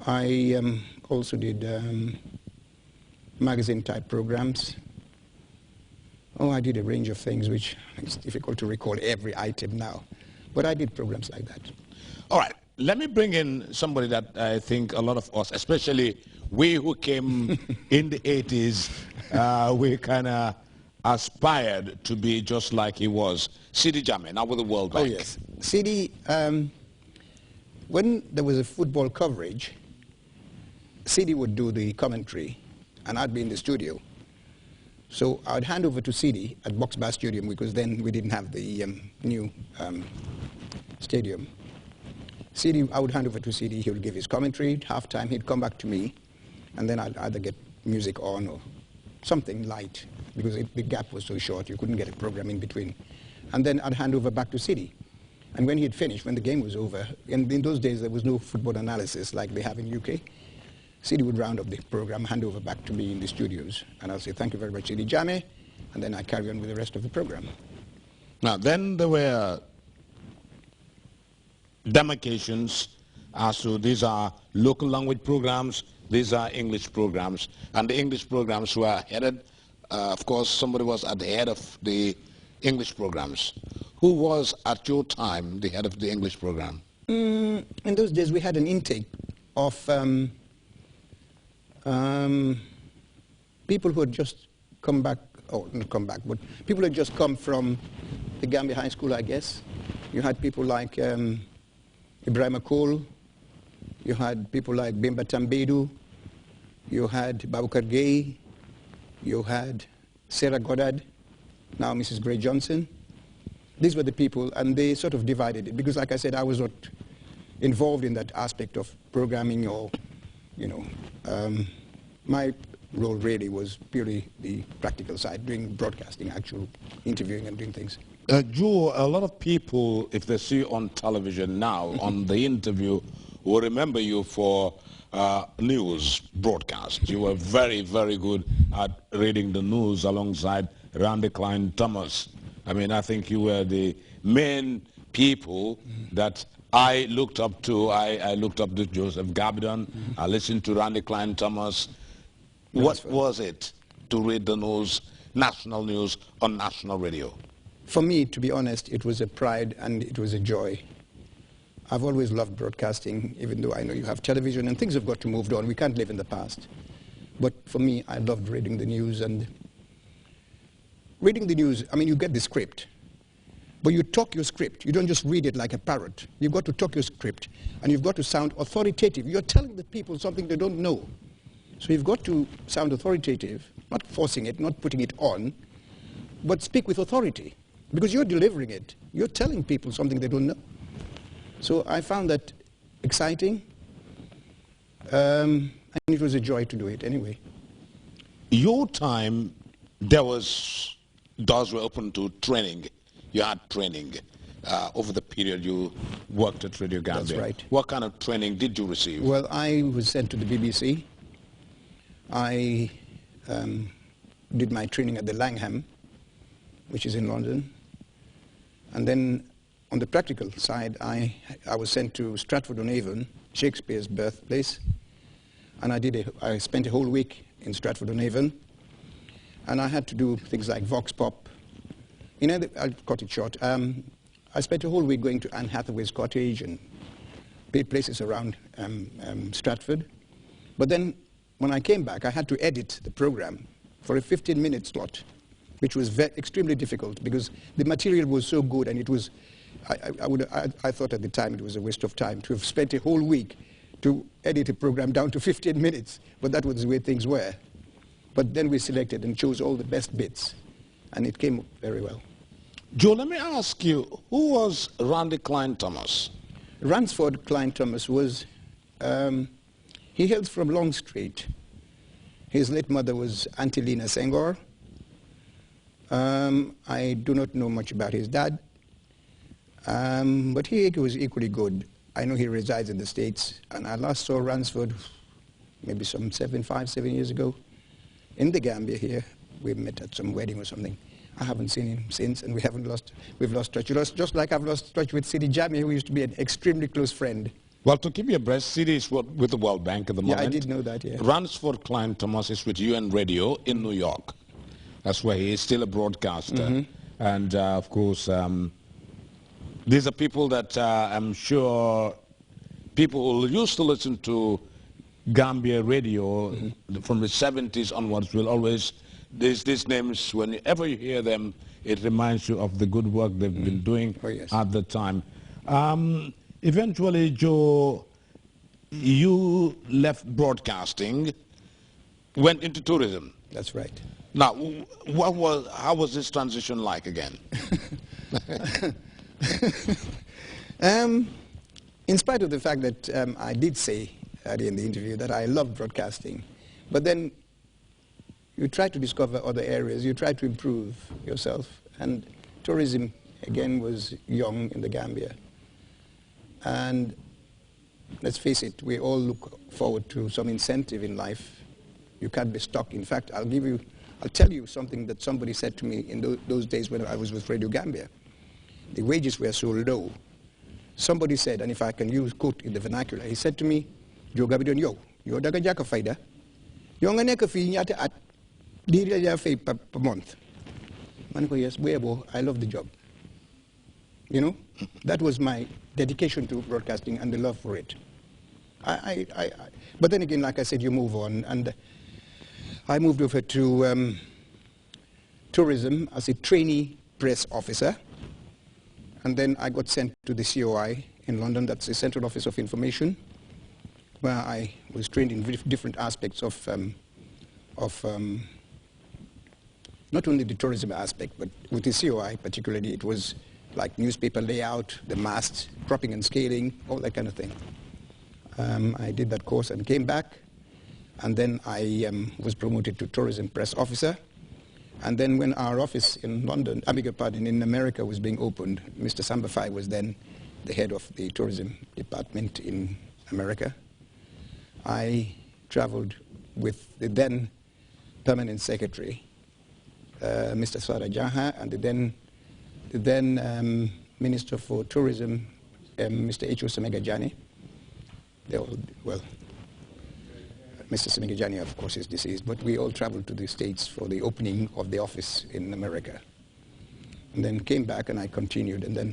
I also did magazine-type programs. Oh, I did a range of things which it's difficult to recall every item now. But I did programs like that. All right. Let me bring in somebody that I think a lot of us, especially we who came in the 80s, we kind of aspired to be just like he was. Sidi Jammeh, now with the World Bank. Oh, yes. Sidi, when there was a football coverage, Sidi would do the commentary, and I'd be in the studio. So I'd hand over to Sidi at Box Bar Stadium, because then we didn't have the new stadium. Sidi, I would hand over to Sidi, he would give his commentary, halftime he'd come back to me, and then I'd either get music on or something light, because the gap was so short, you couldn't get a program in between. And then I'd hand over back to Sidi. And when he had finished, when the game was over, and in those days there was no football analysis like they have in UK, Sidi would round up the program, hand over back to me in the studios, and I'll say, thank you very much, Sidi Jammeh, and then I carry on with the rest of the program. Now, then there were demarcations as to these are local language programs, these are English programs, and the English programs were headed, of course, somebody was at the head of the English programs. Who was, at your time, the head of the English program? In those days, we had an intake of people who had just come back, or not come back, but people who had just come from the Gambia High School, I guess. You had people like Ibrahim Akol, you had people like Bimba Tambedu, you had Babukar Gay, you had Sarah Goddard, now Mrs. Gray Johnson. These were the people, and they sort of divided it, because like I said, I was not involved in that aspect of programming or, you know, my role really was purely the practical side, doing broadcasting, actual interviewing and doing things. Joe, a lot of people, if they see on television now, on the interview, will remember you for news broadcast. You were very, very good at reading the news alongside Randy Klein Thomas. I mean, I think you were the main people that I looked up to. I looked up to Joseph Gabidon. I listened to Randy Klein Thomas. What was it to read the news, national news, on national radio? For me, to be honest, it was a pride and it was a joy. I've always loved broadcasting, even though I know you have television and things have got to move on. We can't live in the past. But for me, I loved reading the news. And reading the news, I mean, you get the script, but you talk your script. You don't just read it like a parrot. You've got to talk your script, and you've got to sound authoritative. You're telling the people something they don't know. So you've got to sound authoritative, not forcing it, not putting it on, but speak with authority, because you're delivering it. You're telling people something they don't know. So I found that exciting, and it was a joy to do it anyway. Your time, doors were open to training. You had training over the period you worked at Radio Gambia. That's right. What kind of training did you receive? Well, I was sent to the BBC. I did my training at the Langham, which is in London. And then on the practical side, I was sent to Stratford-on-Avon, Shakespeare's birthplace. And I spent a whole week in Stratford-on-Avon. And I had to do things like Vox Pop. You know, I'll cut it short. I spent a whole week going to Anne Hathaway's cottage and places around Stratford. But then when I came back, I had to edit the program for a 15-minute slot, which was extremely difficult because the material was so good, and it was, I thought at the time it was a waste of time to have spent a whole week to edit a program down to 15 minutes, but that was the way things were. But then we selected and chose all the best bits, and it came very well. Joe, let me ask you, who was Randy Klein Thomas? Ransford Klein Thomas was, he hails from Longstreet. His late mother was Auntie Lena Senghor. I do not know much about his dad, but he was equally good. I know he resides in the States, and I last saw Ransford maybe some 7 years ago in the Gambia here. We met at some wedding or something. I haven't seen him since, and we've lost touch. Just like I've lost touch with Sidi Jammeh, who used to be an extremely close friend. Well, to keep you abreast, CD is with the World Bank at the moment. Yeah, I did know that, yeah. Ransford Klein Thomas is with UN Radio in New York. That's where he is, still a broadcaster. And, of course, these are people that I'm sure people who used to listen to Gambia radio from the 70s onwards will always, these names, whenever you hear them, it reminds you of the good work they've been doing at the time. Eventually, Joe, you left broadcasting, went into tourism. That's right. Now, how was this transition like again? In spite of the fact that I did say earlier in the interview that I love broadcasting, but then you try to discover other areas, you try to improve yourself, and tourism, again, was young in the Gambia. And let's face it, we all look forward to some incentive in life. You can't be stuck. In fact, I'll tell you something that somebody said to me in those days when I was with Radio Gambia. The wages were so low. Somebody said, and if I can use quote in the vernacular, he said to me, "Joe Gabidon, yo daga jaka faida, yo nga neka fi nyata at diri ja fay per month." Man ko, yes, Webo, I love the job. You know, that was my dedication to broadcasting and the love for it. But then again, like I said, you move on, and I moved over to tourism as a trainee press officer, and then I got sent to the COI in London. That's the Central Office of Information, where I was trained in different aspects of not only the tourism aspect, but with the COI particularly, it was like newspaper layout, the masts, cropping and scaling, all that kind of thing. I did that course and came back, and then I was promoted to tourism press officer. And then when our office in London, I beg your pardon, in America was being opened, Mr. Sambafai was then the head of the tourism department in America. I traveled with the then permanent secretary, Mr. Swara Jaha, and the then Minister for Tourism, Mr. H.O. Semegajani. Well, Mr. Semegajani, of course, is deceased, but we all traveled to the States for the opening of the office in America. And then came back and I continued, and then